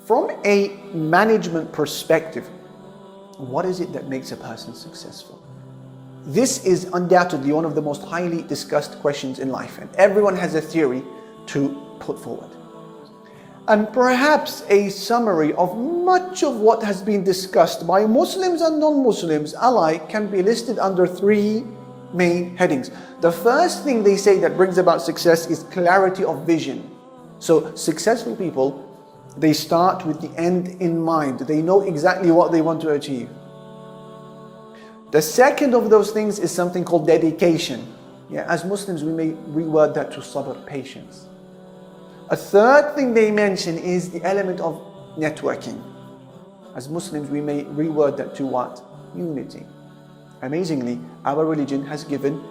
From a management perspective, what is it that makes a person successful? This is undoubtedly one of the most highly discussed questions in life, and everyone has a theory to put forward. And perhaps a summary of much of what has been discussed by Muslims and non-Muslims alike can be listed under three main headings. The first thing they say that brings about success is clarity of vision. So successful people, they start with the end in mind. They know exactly what they want to achieve. The second of those things is something called dedication. As Muslims, we may reword that to sabr, patience. A third thing they mention is the element of networking. As Muslims, we may reword that to what? Unity. Amazingly, our religion has given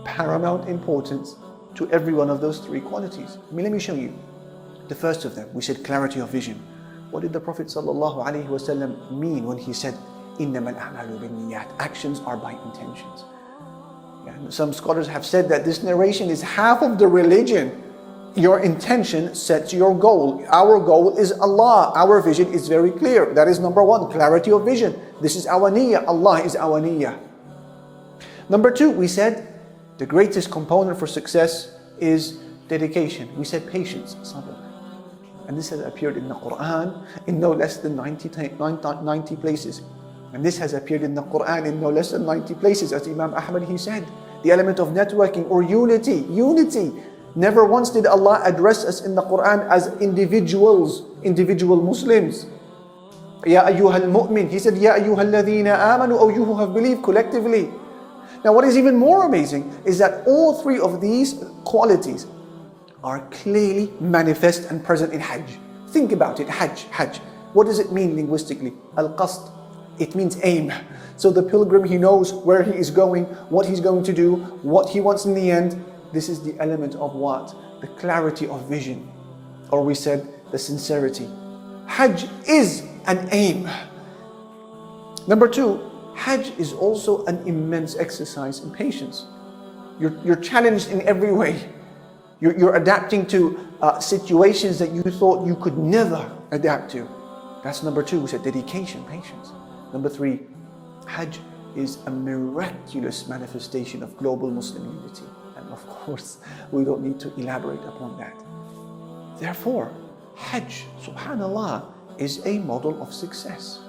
paramount importance to every one of those three qualities. Let me show you. The first of them, we said clarity of vision. What did the Prophet ﷺ mean when he said, إِنَّمَا الْأَعْمَالُ بِالنِّيَّاتِ? Actions are by intentions. Some scholars have said that this narration is half of the religion. Your intention sets your goal. Our goal is Allah. Our vision is very clear. That is number one, clarity of vision. This is our niyyah. Allah is our niyyah. Number two, we said the greatest component for success is dedication. We said patience, sabr. And this has appeared in the Quran in no less than 90 places. And this has appeared in the Quran in no less than 90 places. As Imām Ahmad, he said, the element of networking or unity. Never once did Allah address us in the Quran as individuals, individual Muslims. Ya ayyuhal mu'min. He said, Ya ayyuhal ladhina amanu, O you who have believed, collectively. Now what is even more amazing is that all three of these qualities are clearly manifest and present in Hajj. Think about it, Hajj. What does it mean linguistically? Al-Qasd. It means aim. So the pilgrim, he knows where he is going, what he's going to do, what he wants in the end. This is the element of what? The clarity of vision. Or we said the sincerity. Hajj is an aim. Number two, Hajj is also an immense exercise in patience. You're challenged in every way. You're adapting to situations that you thought you could never adapt to. That's number two. We said dedication, patience. Number three, Hajj is a miraculous manifestation of global Muslim unity. And of course, we don't need to elaborate upon that. Therefore, Hajj, subhanallah, is a model of success.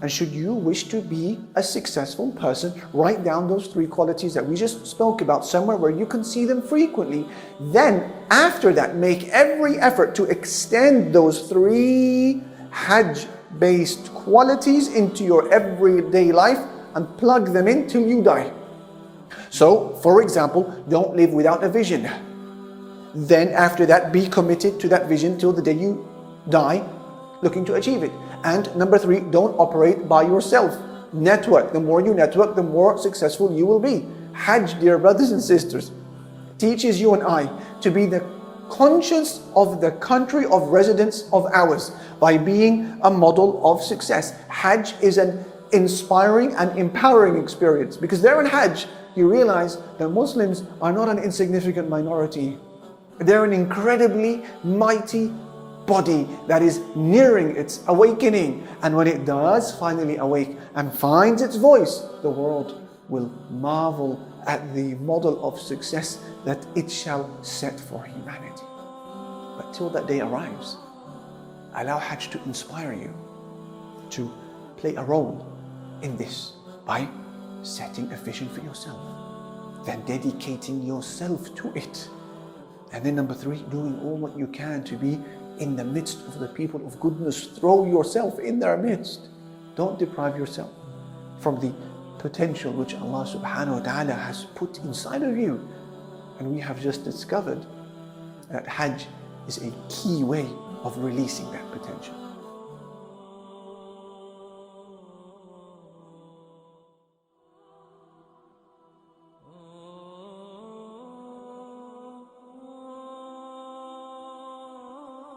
And should you wish to be a successful person, write down those three qualities that we just spoke about somewhere where you can see them frequently. Then, after that, make every effort to extend those three Hajj-based qualities into your everyday life and plug them in till you die. So, for example, don't live without a vision. Then after that, be committed to that vision till the day you die, looking to achieve it. And number three, don't operate by yourself. Network. The more you network, the more successful you will be. Hajj, dear brothers and sisters, teaches you and I to be the conscience of the country of residence of ours by being a model of success. Hajj is an inspiring and empowering experience, because there in Hajj, you realize that Muslims are not an insignificant minority. They're an incredibly mighty body that is nearing its awakening. And when it does finally awake and finds its voice, the world will marvel at the model of success that it shall set for humanity. But till that day arrives, allow Hajj to inspire you to play a role in this by setting a vision for yourself, then dedicating yourself to it. And then number three, doing all what you can to be in the midst of the people of goodness. Throw yourself in their midst. Don't deprive yourself from the potential which Allah subhanahu wa ta'ala has put inside of you. And we have just discovered that Hajj is a key way of releasing that potential.